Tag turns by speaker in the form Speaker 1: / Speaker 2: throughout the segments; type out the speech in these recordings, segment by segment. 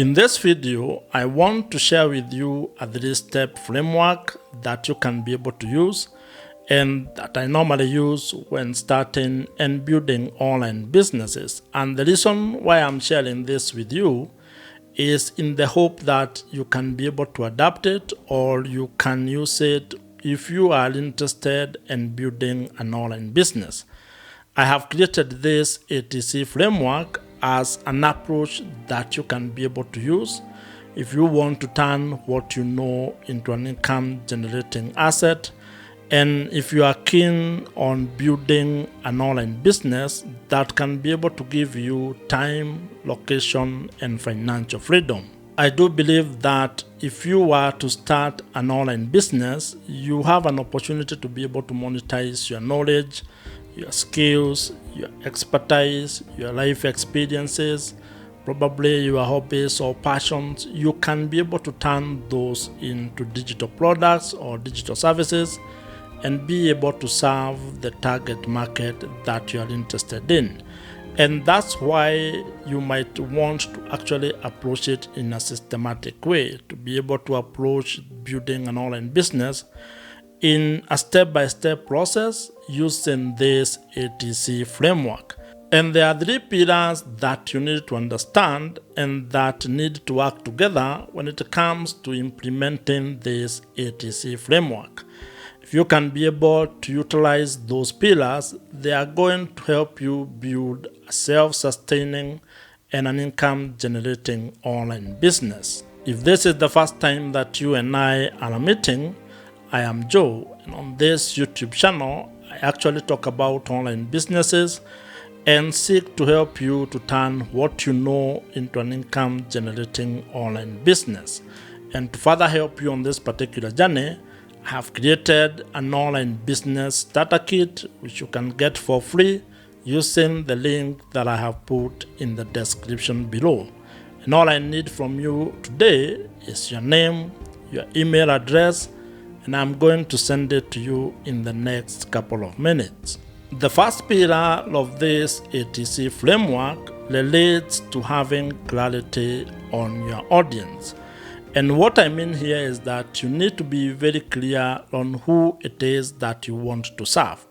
Speaker 1: In this video, I want to share with you a 3-step framework that you can be able to use and that I normally use when starting and building online businesses. And the reason why I'm sharing this with you is in the hope that you can be able to adapt it or you can use it if you are interested in building an online business. I have created this ATC framework as an approach that you can be able to use if you want to turn what you know into an income generating asset, and if you are keen on building an online business that can be able to give you time, location, and financial freedom. I do believe that if you were to start an online business, you have an opportunity to be able to monetize your knowledge, your skills, your expertise, your life experiences, probably your hobbies or passions. You can be able to turn those into digital products or digital services and be able to serve the target market that you are interested in. And that's why you might want to actually approach it in a systematic way, to be able to approach building an online business in a step-by-step process using this ATC framework. And there are 3 pillars that you need to understand and that need to work together when it comes to implementing this ATC framework. If you can be able to utilize those pillars, they are going to help you build a self-sustaining and an income-generating online business. If this is the first time that you and I are meeting, I am Joe, and on this YouTube channel, I actually talk about online businesses and seek to help you to turn what you know into an income-generating online business. And to further help you on this particular journey, I have created an online business starter kit which you can get for free using the link that I have put in the description below. And all I need from you today is your name, your email address, and I'm going to send it to you in the next couple of minutes. The first pillar of this ATC framework relates to having clarity on your audience. And what I mean here is that you need to be very clear on who it is that you want to serve.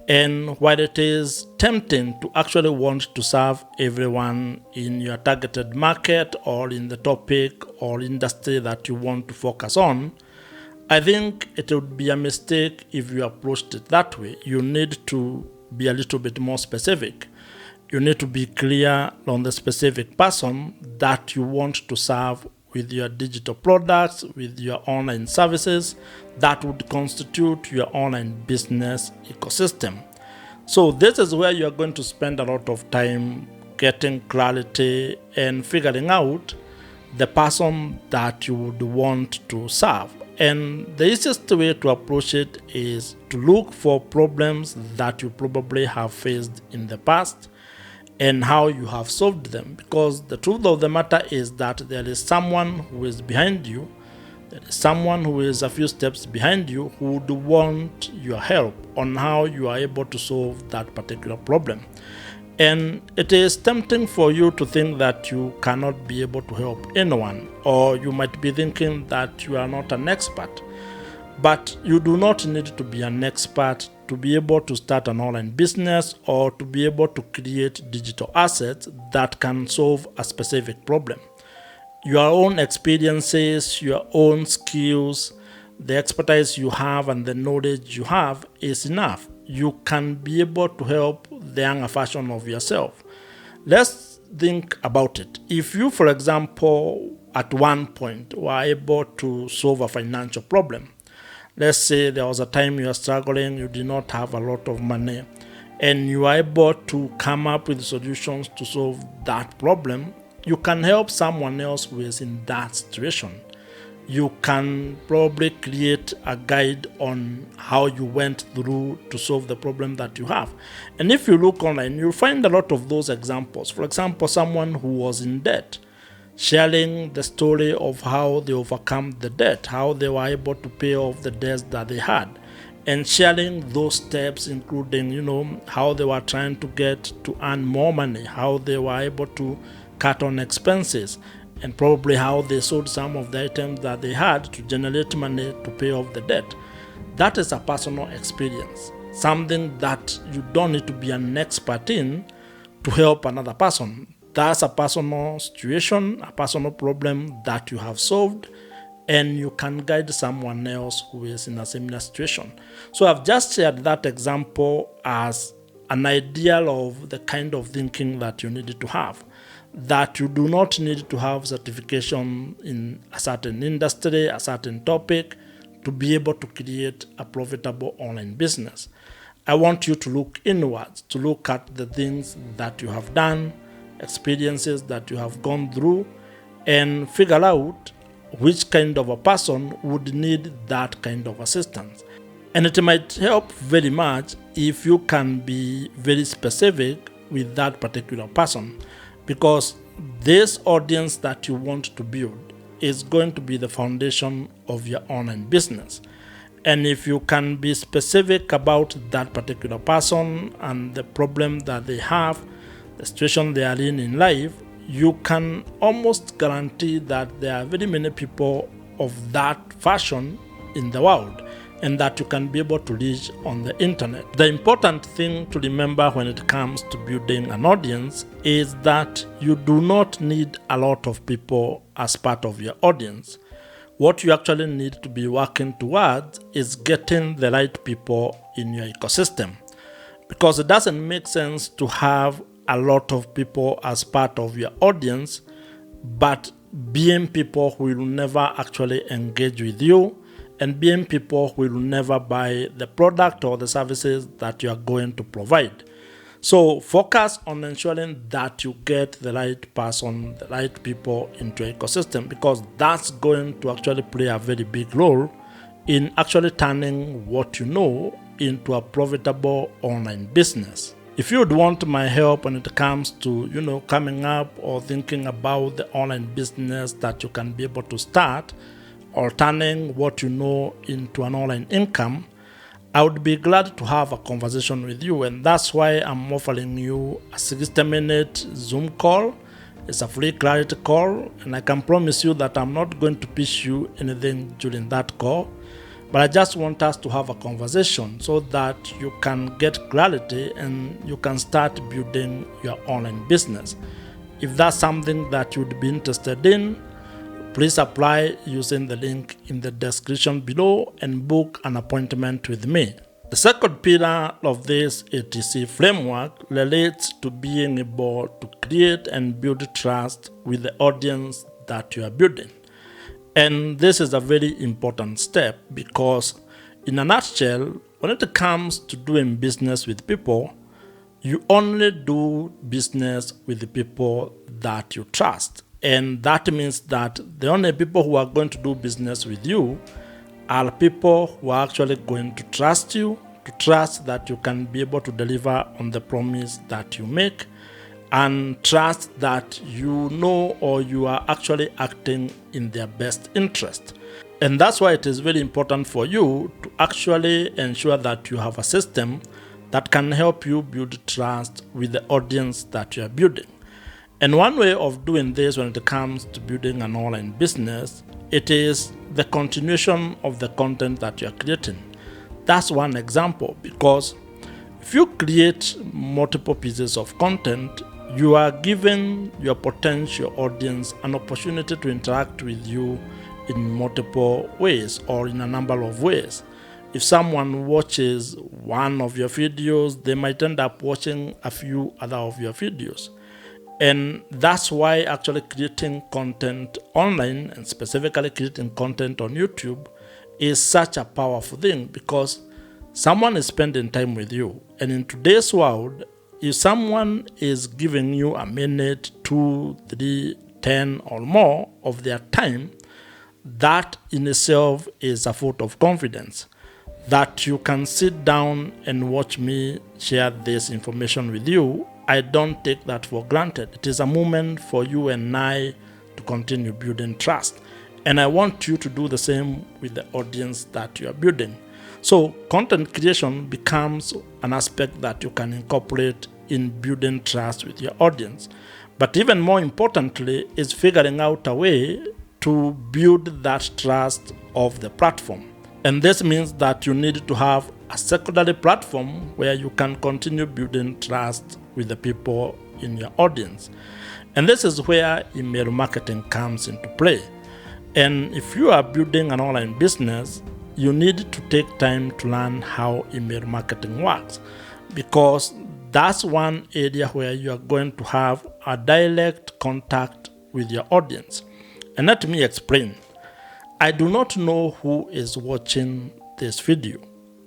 Speaker 1: And while it is tempting to actually want to serve everyone in your targeted market or in the topic or industry that you want to focus on, I think it would be a mistake if you approached it that way. You need to be a little bit more specific. You need to be clear on the specific person that you want to serve with your digital products, with your online services that would constitute your online business ecosystem. So this is where you are going to spend a lot of time getting clarity and figuring out the person that you would want to serve. And the easiest way to approach it is to look for problems that you probably have faced in the past and how you have solved them. Because the truth of the matter is that there is someone who is behind you, there is someone who is a few steps behind you who would want your help on how you are able to solve that particular problem. And it is tempting for you to think that you cannot be able to help anyone, or you might be thinking that you are not an expert. But you do not need to be an expert to be able to start an online business or to be able to create digital assets that can solve a specific problem. Your own experiences, your own skills, the expertise you have and the knowledge you have is enough. You can be able to help the younger version of yourself. Let's think about it. If you, for example, at one point were able to solve a financial problem, let's say there was a time you were struggling, you did not have a lot of money, and you are able to come up with solutions to solve that problem, you can help someone else who is in that situation. You can probably create a guide on how you went through to solve the problem that you have. And if you look online, you'll find a lot of those examples. For example, someone who was in debt, sharing the story of how they overcome the debt, how they were able to pay off the debts that they had, and sharing those steps, including, how they were trying to get to earn more money, how they were able to cut on expenses, and probably how they sold some of the items that they had to generate money to pay off the debt. That is a personal experience, something that you don't need to be an expert in to help another person. That's a personal situation, a personal problem that you have solved, and you can guide someone else who is in a similar situation. So I've just shared that example as an ideal of the kind of thinking that you need to have, that you do not need to have certification in a certain industry, a certain topic, to be able to create a profitable online business. I want you to look inwards, to look at the things that you have done, experiences that you have gone through, and figure out which kind of a person would need that kind of assistance. And it might help very much if you can be very specific with that particular person, because this audience that you want to build is going to be the foundation of your online business. And if you can be specific about that particular person and the problem that they have, the situation they are in life, you can almost guarantee that there are very many people of that fashion in the world, and that you can be able to reach on the internet. The important thing to remember when it comes to building an audience is that you do not need a lot of people as part of your audience. What you actually need to be working towards is getting the right people in your ecosystem, because it doesn't make sense to have a lot of people as part of your audience, but being people who will never actually engage with you, and being people who will never buy the product or the services that you are going to provide. So focus on ensuring that you get the right person, the right people into your ecosystem, because that's going to actually play a very big role in actually turning what you know into a profitable online business. If you would want my help when it comes to, coming up or thinking about the online business that you can be able to start, or turning what you know into an online income, I would be glad to have a conversation with you. And that's why I'm offering you a 60-minute Zoom call. It's a free clarity call, and I can promise you that I'm not going to pitch you anything during that call. But I just want us to have a conversation so that you can get clarity and you can start building your online business. If that's something that you'd be interested in, please apply using the link in the description below and book an appointment with me. The second pillar of this ATC framework relates to being able to create and build trust with the audience that you are building. And this is a very important step, because in a nutshell, when it comes to doing business with people, you only do business with the people that you trust. And that means that the only people who are going to do business with you are people who are actually going to trust you, to trust that you can be able to deliver on the promise that you make, and trust that you know or you are actually acting in their best interest. And that's why it is very important for you to actually ensure that you have a system that can help you build trust with the audience that you are building. And one way of doing this when it comes to building an online business, it is the continuation of the content that you're creating. That's one example, because if you create multiple pieces of content, you are giving your potential audience an opportunity to interact with you in multiple ways or in a number of ways. If someone watches one of your videos, they might end up watching a few other of your videos. And that's why actually creating content online, and specifically creating content on YouTube, is such a powerful thing, because someone is spending time with you. And in today's world, if someone is giving you a minute, 2, 3, 10 or more of their time, that in itself is a vote of confidence that you can sit down and watch me share this information with you. I don't take that for granted. It is a moment for you and I to continue building trust. And I want you to do the same with the audience that you are building. So content creation becomes an aspect that you can incorporate in building trust with your audience. But even more importantly is figuring out a way to build that trust of the platform. And this means that you need to have a secondary platform where you can continue building trust with the people in your audience. And this is where email marketing comes into play. And if you are building an online business, you need to take time to learn how email marketing works, because that's one area where you are going to have a direct contact with your audience. And let me explain. I do not know who is watching this video.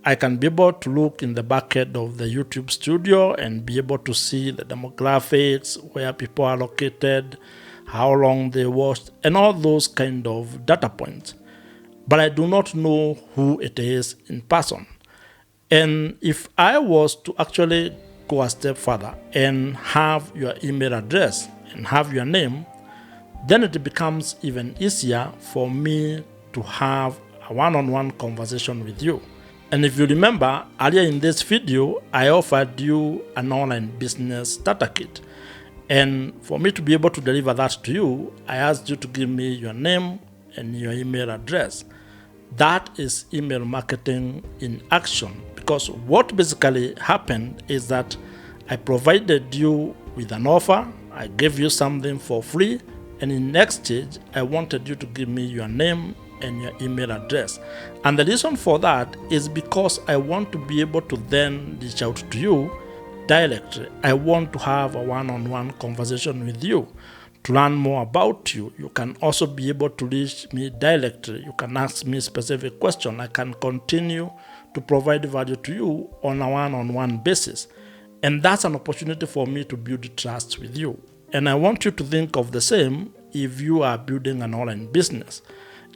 Speaker 1: I can be able to look in the backend of the YouTube studio and be able to see the demographics, where people are located, how long they watched, and all those kind of data points. But I do not know who it is in person. And if I was to actually go a step further and have your email address and have your name, then it becomes even easier for me to have a one-on-one conversation with you. And if you remember, earlier in this video, I offered you an online business starter kit. And for me to be able to deliver that to you, I asked you to give me your name and your email address. That is email marketing in action, because what basically happened is that I provided you with an offer, I gave you something for free, and in exchange, I wanted you to give me your name and your email address. And the reason for that is because I want to be able to then reach out to you directly. I want to have a one-on-one conversation with you to learn more about you. You can also be able to reach me directly. You can ask me specific questions. I can continue to provide value to you on a one-on-one basis. And that's an opportunity for me to build trust with you. And I want you to think of the same if you are building an online business.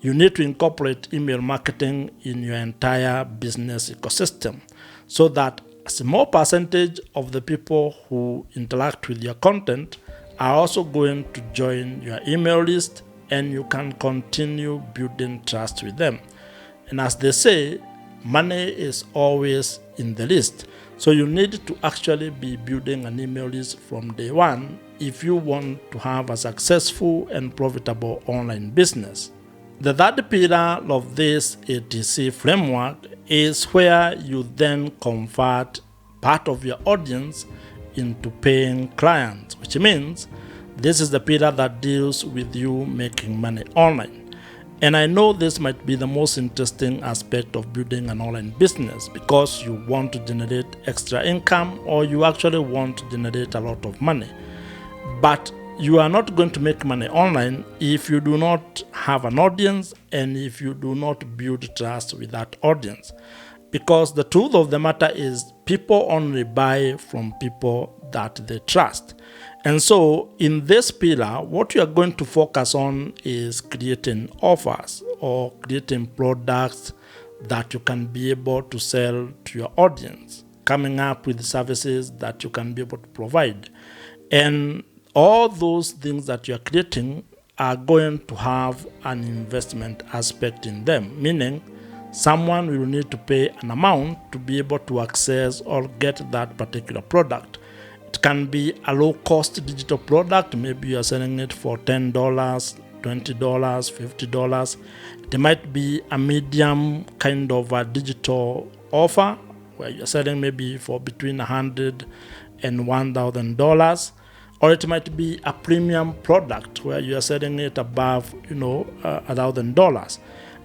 Speaker 1: You need to incorporate email marketing in your entire business ecosystem so that a small percentage of the people who interact with your content are also going to join your email list, and you can continue building trust with them. And as they say, money is always in the list. So you need to actually be building an email list from day one if you want to have a successful and profitable online business. The third pillar of this ATC framework is where you then convert part of your audience into paying clients, which means this is the pillar that deals with you making money online. And I know this might be the most interesting aspect of building an online business, because you want to generate extra income, or you actually want to generate a lot of money. But you are not going to make money online if you do not have an audience and if you do not build trust with that audience. Because the truth of the matter is, people only buy from people that they trust. And so in this pillar, what you are going to focus on is creating offers or creating products that you can be able to sell to your audience, coming up with services that you can be able to provide. And all those things that you're creating are going to have an investment aspect in them, meaning someone will need to pay an amount to be able to access or get that particular product. It can be a low-cost digital product. Maybe you're selling it for $10, $20, $50. It might be a medium kind of a digital offer where you're selling maybe for between $100 and $1,000. Or it might be a premium product where you are selling it above, $1,000.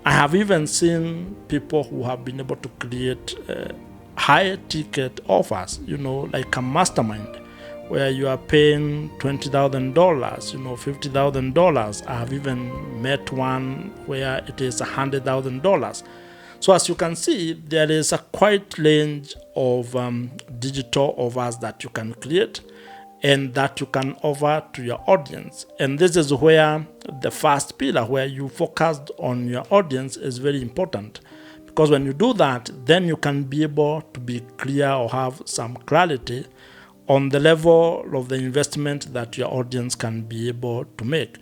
Speaker 1: I have even seen people who have been able to create high ticket offers, like a mastermind, where you are paying $20,000, $50,000. I have even met one where it is $100,000. So as you can see, there is a quite range of digital offers that you can create and that you can offer to your audience. And this is where the first pillar, where you focused on your audience, is very important. Because when you do that, then you can be able to be clear or have some clarity on the level of the investment that your audience can be able to make.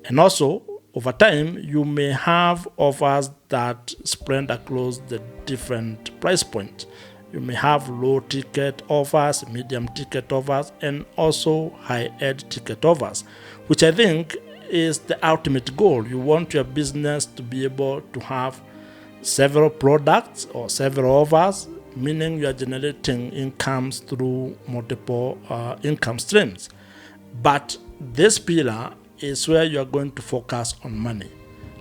Speaker 1: And also, over time, you may have offers that spread across the different price points. You may have low ticket offers, medium ticket offers, and also high-end ticket offers, which I think is the ultimate goal. You want your business to be able to have several products or several offers, meaning you are generating incomes through multiple income streams. But this pillar is where you are going to focus on money,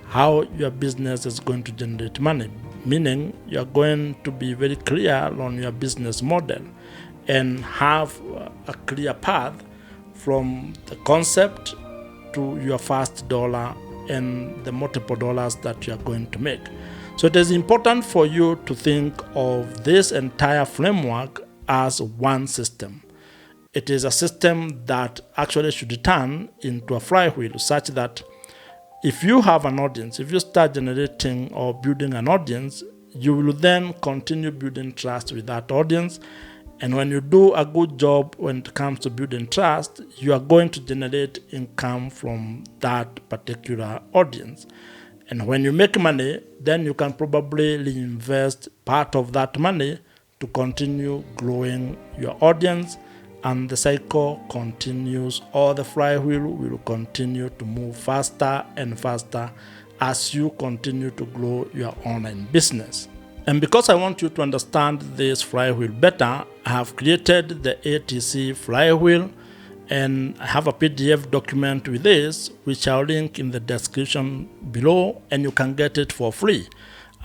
Speaker 1: how your business is going to generate money, meaning you are going to be very clear on your business model and have a clear path from the concept to your first dollar and the multiple dollars that you are going to make. So it is important for you to think of this entire framework as one system. It is a system that actually should turn into a flywheel, such that if you have an audience, if you start generating or building an audience, you will then continue building trust with that audience. And when you do a good job when it comes to building trust, you are going to generate income from that particular audience. And when you make money, then you can probably reinvest part of that money to continue growing your audience, and the cycle continues, or the flywheel will continue to move faster and faster as you continue to grow your online business. And because I want you to understand this flywheel better, I have created the ATC flywheel, and I have a PDF document with this, which I'll link in the description below, and you can get it for free.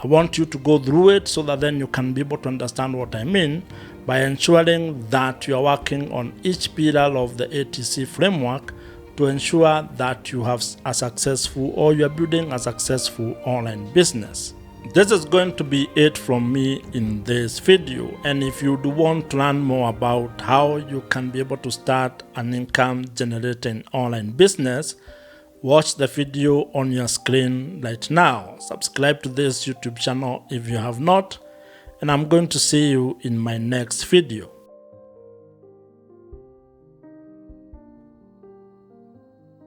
Speaker 1: I want you to go through it so that then you can be able to understand what I mean by ensuring that you are working on each pillar of the ATC framework to ensure that you have a successful, or you are building a successful online business. This is going to be it from me in this video, and if you do want to learn more about how you can be able to start an income generating online business, watch the video on your screen right now. Subscribe to this YouTube channel if you have not, and I'm going to see you in my next video.